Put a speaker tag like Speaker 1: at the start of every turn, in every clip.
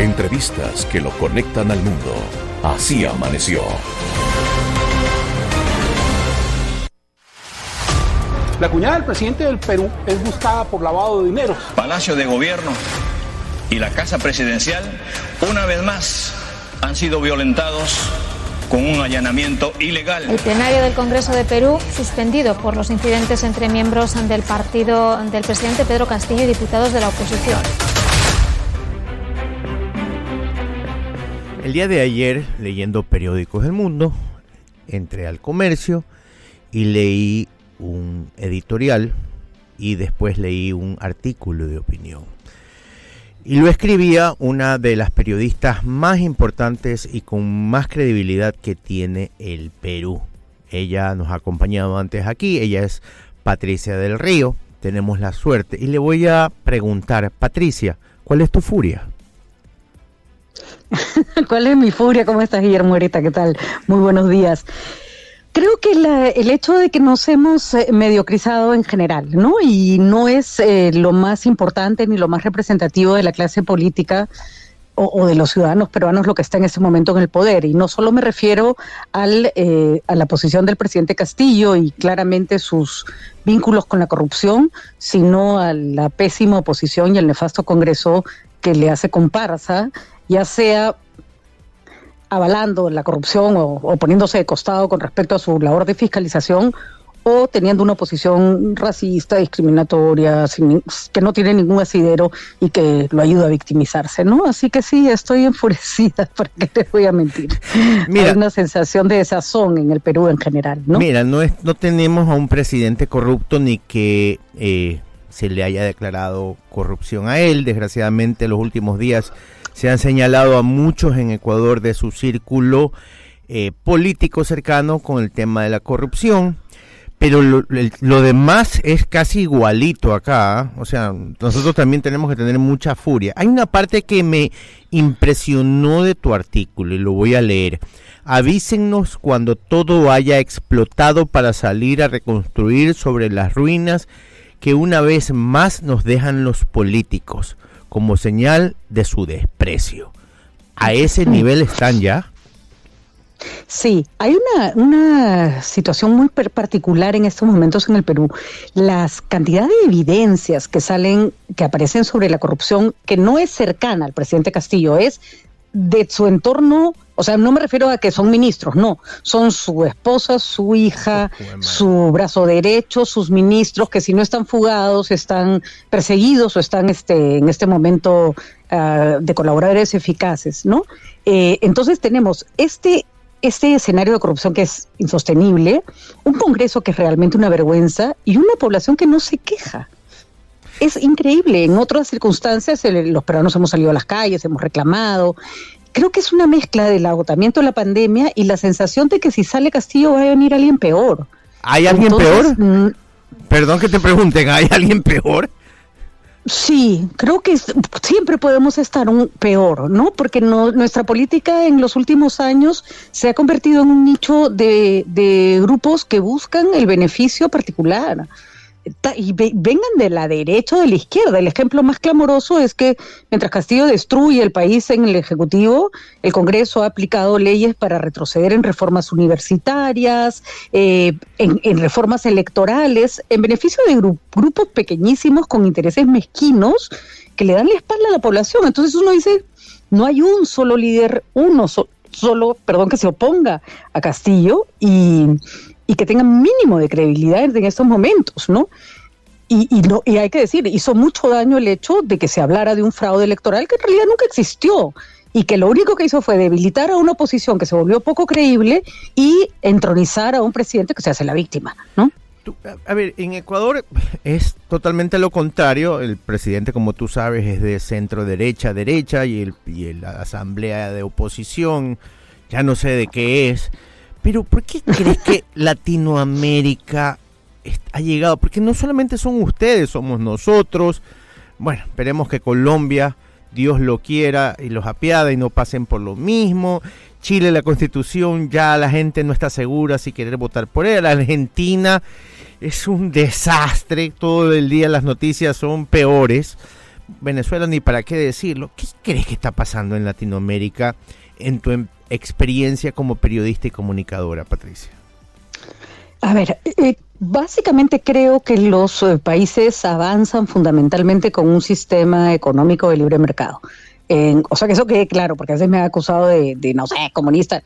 Speaker 1: Entrevistas que lo conectan al mundo. Así amaneció.
Speaker 2: La cuñada del presidente del Perú es buscada por lavado de dinero.
Speaker 3: Palacio de Gobierno y la Casa Presidencial, una vez más, han sido violentados con un allanamiento ilegal.
Speaker 4: El plenario del Congreso de Perú, suspendido por los incidentes entre miembros del partido del presidente Pedro Castillo y diputados de la oposición.
Speaker 5: El día de ayer, leyendo periódicos del mundo, entré al Comercio y leí un editorial y después leí un artículo de opinión. Y lo escribía una de las periodistas más importantes y con más credibilidad que tiene el Perú. Ella nos ha acompañado antes aquí, ella es Patricia del Río, tenemos la suerte. Y le voy a preguntar, Patricia, ¿cuál es tu furia?
Speaker 6: ¿Cuál es mi furia? ¿Cómo estás, Guillermo Ereta? ¿Qué tal? Muy buenos días. Creo que el hecho de que nos hemos mediocrizado en general, ¿no? Y no es lo más importante ni lo más representativo de la clase política o de los ciudadanos peruanos lo que está en este momento en el poder. Y no solo me refiero a la posición del presidente Castillo y claramente sus vínculos con la corrupción, sino a la pésima oposición y al nefasto Congreso que le hace comparsa, ya sea avalando la corrupción o poniéndose de costado con respecto a su labor de fiscalización o teniendo una posición racista, discriminatoria, que no tiene ningún asidero y que lo ayuda a victimizarse, ¿no? Así que sí, estoy enfurecida, ¿para qué te voy a mentir? Mira, hay una sensación de desazón en el Perú en general, ¿no?
Speaker 5: Mira, no tenemos a un presidente corrupto ni que se le haya declarado corrupción a él. Desgraciadamente, los últimos días se han señalado a muchos en Ecuador de su círculo político cercano con el tema de la corrupción, pero lo demás es casi igualito acá, ¿eh? O sea, nosotros también tenemos que tener mucha furia. Hay una parte que me impresionó de tu artículo y lo voy a leer. Avísennos cuando todo haya explotado para salir a reconstruir sobre las ruinas que una vez más nos dejan los políticos, como señal de su desprecio. ¿A ese nivel están ya?
Speaker 6: Sí, hay una situación muy particular en estos momentos en el Perú. Las cantidades de evidencias que aparecen sobre la corrupción, que no es cercana al presidente Castillo, es de su entorno. O sea, no me refiero a que son ministros, no, son su esposa, su hija, su brazo derecho, sus ministros, que si no están fugados, están perseguidos o están en este momento de colaboradores eficaces, ¿no? Entonces tenemos este escenario de corrupción que es insostenible, un Congreso que es realmente una vergüenza y una población que no se queja. Es increíble, en otras circunstancias los peruanos hemos salido a las calles, hemos reclamado. Creo que es una mezcla del agotamiento de la pandemia y la sensación de que si sale Castillo va a venir alguien peor.
Speaker 5: ¿Hay alguien peor? Perdón que te pregunten, ¿hay alguien peor?
Speaker 6: Sí, creo que siempre podemos estar peor, ¿no? Porque nuestra política en los últimos años se ha convertido en un nicho de grupos que buscan el beneficio particular. Y vengan de la derecha o de la izquierda. El ejemplo más clamoroso es que mientras Castillo destruye el país en el Ejecutivo, el Congreso ha aplicado leyes para retroceder en reformas universitarias, en reformas electorales, en beneficio de grupos pequeñísimos con intereses mezquinos que le dan la espalda a la población. Entonces uno dice, no hay un solo líder, que se oponga a Castillo y que tengan mínimo de credibilidad en estos momentos, ¿no? Y hay que decir, hizo mucho daño el hecho de que se hablara de un fraude electoral que en realidad nunca existió y que lo único que hizo fue debilitar a una oposición que se volvió poco creíble y entronizar a un presidente que se hace la víctima, ¿no?
Speaker 5: A ver, en Ecuador es totalmente lo contrario. El presidente, como tú sabes, es de centro derecha y la asamblea de oposición, ya no sé de qué es. Pero ¿por qué crees que Latinoamérica ha llegado? Porque no solamente son ustedes, somos nosotros. Bueno, esperemos que Colombia, Dios lo quiera y los apiade y no pasen por lo mismo. Chile, la Constitución, ya la gente no está segura si querer votar por él. La Argentina es un desastre, todo el día las noticias son peores. Venezuela ni para qué decirlo. ¿Qué crees que está pasando en Latinoamérica en tu experiencia como periodista y comunicadora, Patricia?
Speaker 6: A ver, básicamente creo que los países avanzan fundamentalmente con un sistema económico de libre mercado. O sea, que eso quede claro, porque a veces me ha acusado de no sé, comunista.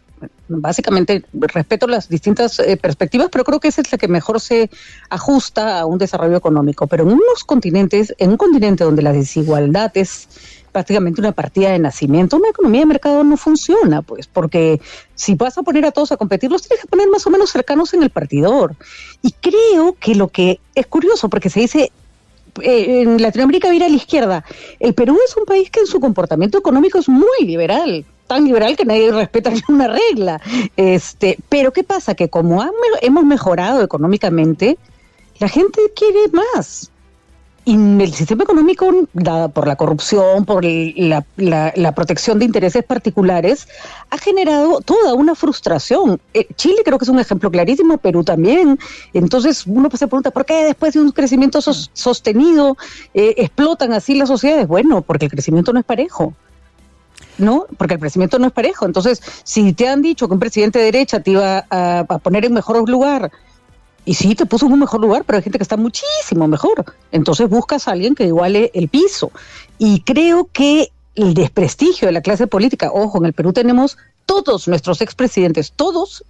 Speaker 6: Básicamente respeto las distintas perspectivas, pero creo que esa es la que mejor se ajusta a un desarrollo económico. Pero en un continente donde la desigualdad es prácticamente una partida de nacimiento, una economía de mercado no funciona, pues, porque si vas a poner a todos a competir, los tienes que poner más o menos cercanos en el partidor. Y creo que lo que es curioso, porque se dice en Latinoamérica vira a la izquierda, el Perú es un país que en su comportamiento económico es muy liberal, tan liberal que nadie respeta ninguna regla. Pero ¿qué pasa? Que como hemos mejorado económicamente, la gente quiere más. Y el sistema económico, dada por la corrupción, por la protección de intereses particulares, ha generado toda una frustración. Chile creo que es un ejemplo clarísimo, Perú también. Entonces uno se pregunta, ¿por qué después de un crecimiento sostenido explotan así las sociedades? Bueno, porque el crecimiento no es parejo. ¿No? Porque el crecimiento no es parejo. Entonces, si te han dicho que un presidente de derecha te iba a poner en mejor lugar, y sí, te puso en un mejor lugar, pero hay gente que está muchísimo mejor. Entonces buscas a alguien que iguale el piso. Y creo que el desprestigio de la clase política, ojo, en el Perú tenemos todos nuestros expresidentes, todos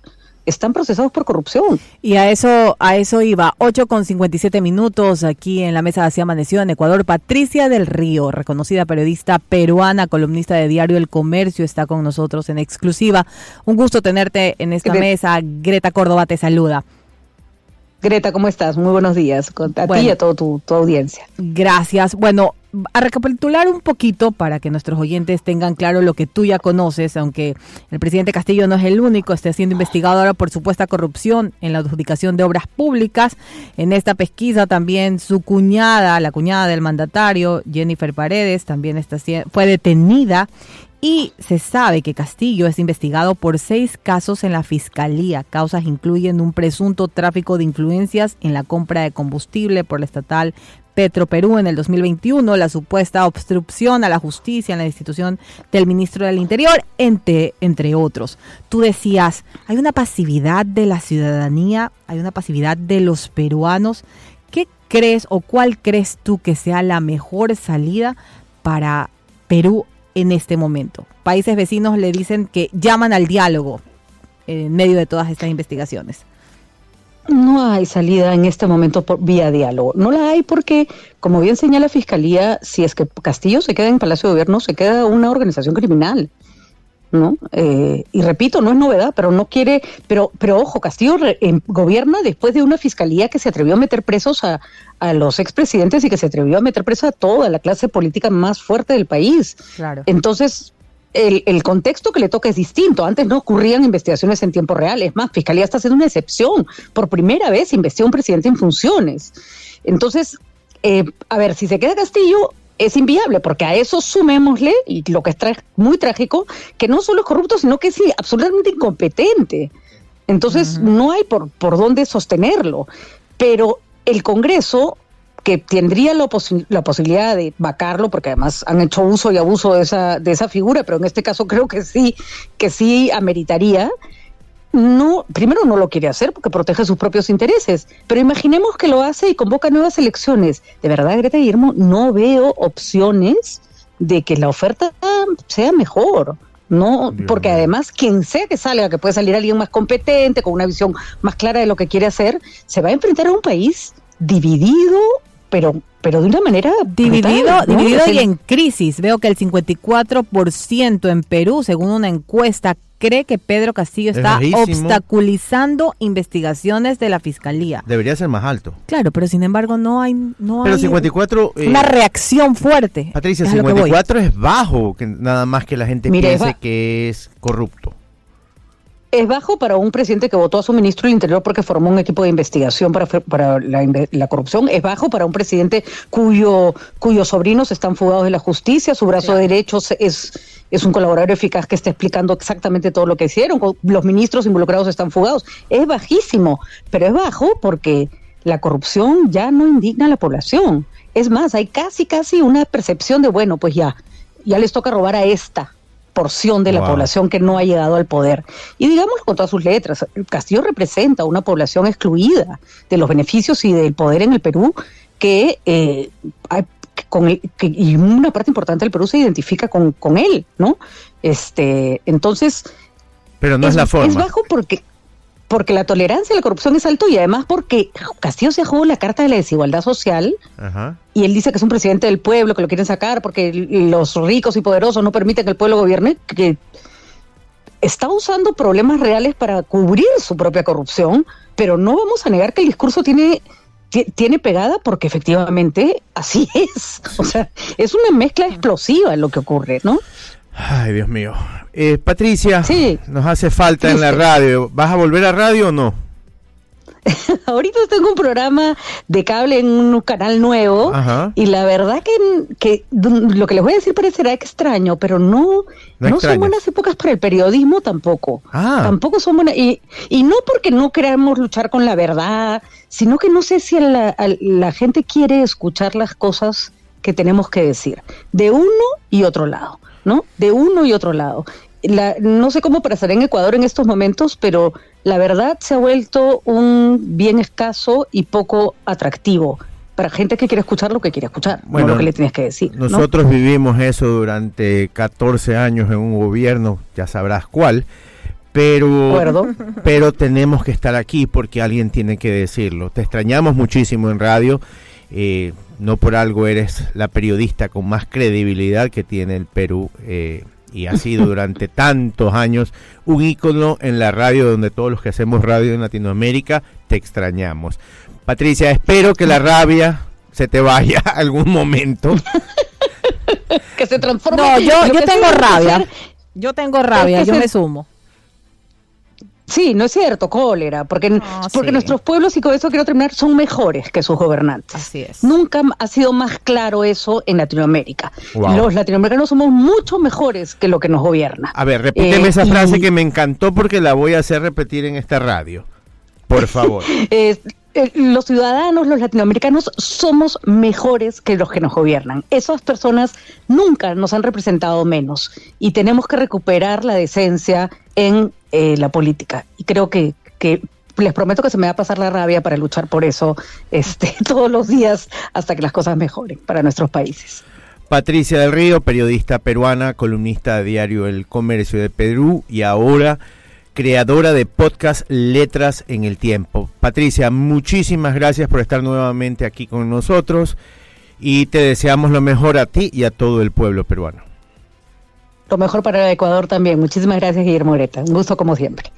Speaker 6: están procesados por corrupción.
Speaker 7: Y a eso iba, 8:57 aquí en la mesa de Así Amaneció en Ecuador. Patricia del Río, reconocida periodista peruana, columnista de Diario El Comercio, está con nosotros en exclusiva. Un gusto tenerte en esta mesa. Greta Córdoba te saluda.
Speaker 6: Greta, ¿cómo estás? Muy buenos días a ti y a toda tu audiencia.
Speaker 7: Gracias. Bueno, a recapitular un poquito para que nuestros oyentes tengan claro lo que tú ya conoces, aunque el presidente Castillo no es el único, está siendo investigado ahora por supuesta corrupción en la adjudicación de obras públicas. En esta pesquisa también su cuñada, la cuñada del mandatario, Jennifer Paredes, también fue detenida. Y se sabe que Castillo es investigado por 6 casos en la Fiscalía. Causas incluyen un presunto tráfico de influencias en la compra de combustible por la estatal Petroperú en el 2021, la supuesta obstrucción a la justicia en la institución del ministro del Interior, entre otros. Tú decías, hay una pasividad de la ciudadanía, hay una pasividad de los peruanos. ¿Qué crees o cuál crees tú que sea la mejor salida para Perú en este momento? Países vecinos le dicen que llaman al diálogo en medio de todas estas investigaciones.
Speaker 6: No hay salida en este momento por vía diálogo. No la hay porque, como bien señala la Fiscalía, si es que Castillo se queda en Palacio de Gobierno, se queda una organización criminal, ¿no? Y repito, no es novedad, pero no quiere, pero ojo, Castillo gobierna después de una Fiscalía que se atrevió a meter presos a los expresidentes y que se atrevió a meter presa a toda la clase política más fuerte del país.
Speaker 7: Claro.
Speaker 6: Entonces, el contexto que le toca es distinto. Antes no ocurrían investigaciones en tiempo real. Es más, Fiscalía está haciendo una excepción. Por primera vez investiga un presidente en funciones. Entonces, a ver, si se queda Castillo, es inviable, porque a eso sumémosle, y lo que es muy trágico, que no solo es corrupto, sino que es absolutamente incompetente. Entonces, no hay por dónde sostenerlo. Pero el Congreso, que tendría la posibilidad de vacarlo, porque además han hecho uso y abuso de esa figura, pero en este caso creo que sí ameritaría. No, primero no lo quiere hacer porque protege sus propios intereses, pero imaginemos que lo hace y convoca nuevas elecciones. De verdad, Greta Guillermo, no veo opciones de que la oferta sea mejor. No, porque además quien sea que salga, que puede salir alguien más competente, con una visión más clara de lo que quiere hacer, se va a enfrentar a un país dividido, pero de una manera
Speaker 7: dividido,
Speaker 6: brutal, ¿no?
Speaker 7: dividido y en crisis. Veo que el 54% en Perú, según una encuesta, cree que Pedro Castillo está obstaculizando investigaciones de la Fiscalía.
Speaker 5: Debería ser más alto.
Speaker 7: Claro, pero sin embargo no hay
Speaker 5: pero 54
Speaker 7: una reacción fuerte.
Speaker 5: Patricia, 54 es bajo, que nada más que la gente piense que es corrupto.
Speaker 6: Es bajo para un presidente que votó a su ministro del Interior porque formó un equipo de investigación para la corrupción. Es bajo para un presidente cuyos sobrinos están fugados de la justicia. Su brazo derecho es un colaborador eficaz que está explicando exactamente todo lo que hicieron. Los ministros involucrados están fugados. Es bajísimo, pero es bajo porque la corrupción ya no indigna a la población. Es más, hay casi una percepción de, bueno, pues ya les toca robar a esta porción de la población que no ha llegado al poder. Y digámoslo con todas sus letras, Castillo representa una población excluida de los beneficios y del poder en el Perú que y una parte importante del Perú se identifica con él, ¿no? Entonces,
Speaker 5: pero no es la forma.
Speaker 6: Es bajo porque la tolerancia a la corrupción es alto y además porque Castillo se jugó la carta de la desigualdad social. Ajá. Y él dice que es un presidente del pueblo, que lo quieren sacar porque los ricos y poderosos no permiten que el pueblo gobierne, que está usando problemas reales para cubrir su propia corrupción, pero no vamos a negar que el discurso tiene pegada porque efectivamente así es. O sea, es una mezcla explosiva lo que ocurre, ¿no?
Speaker 5: Ay, Dios mío. Patricia,
Speaker 6: sí.
Speaker 5: Nos hace falta en la radio. ¿Vas a volver a radio o no?
Speaker 6: Ahorita tengo un programa de cable en un canal nuevo. Ajá. Y la verdad que lo que les voy a decir parecerá extraño, pero no son buenas épocas para el periodismo tampoco. Tampoco son buenas. Y no porque no queramos luchar con la verdad, sino que no sé si la gente quiere escuchar las cosas que tenemos que decir, de uno y otro lado, ¿no? De uno y otro lado. No sé cómo pasará en Ecuador en estos momentos, pero la verdad se ha vuelto un bien escaso y poco atractivo para gente que quiere escuchar lo que quiere escuchar, bueno, no lo que le tienes que decir.
Speaker 5: Nosotros vivimos eso durante 14 años en un gobierno, ya sabrás cuál, pero tenemos que estar aquí porque alguien tiene que decirlo. Te extrañamos muchísimo en radio, no por algo eres la periodista con más credibilidad que tiene el Perú, y ha sido durante tantos años un ícono en la radio, donde todos los que hacemos radio en Latinoamérica te extrañamos. Patricia, espero que la rabia se te vaya algún momento.
Speaker 6: Que se transforme.
Speaker 7: No, yo tengo rabia. Yo tengo rabia, yo me sumo.
Speaker 6: Sí, no es cierto, cólera, porque nuestros pueblos, y con eso quiero terminar, son mejores que sus gobernantes.
Speaker 7: Así es.
Speaker 6: Nunca ha sido más claro eso en Latinoamérica. Wow. Los latinoamericanos somos mucho mejores que lo que nos gobierna.
Speaker 5: A ver, repíteme esa frase que me encantó porque la voy a hacer repetir en esta radio. Por favor.
Speaker 6: Los ciudadanos, los latinoamericanos, somos mejores que los que nos gobiernan. Esas personas nunca nos han representado menos y tenemos que recuperar la decencia en la política. Y creo que les prometo que se me va a pasar la rabia para luchar por eso todos los días hasta que las cosas mejoren para nuestros países.
Speaker 5: Patricia del Río, periodista peruana, columnista de diario El Comercio de Perú y ahora creadora de podcast Letras en el Tiempo. Patricia, muchísimas gracias por estar nuevamente aquí con nosotros y te deseamos lo mejor a ti y a todo el pueblo peruano.
Speaker 6: Lo mejor para el Ecuador también. Muchísimas gracias, Guillermo Ureta. Un gusto como siempre.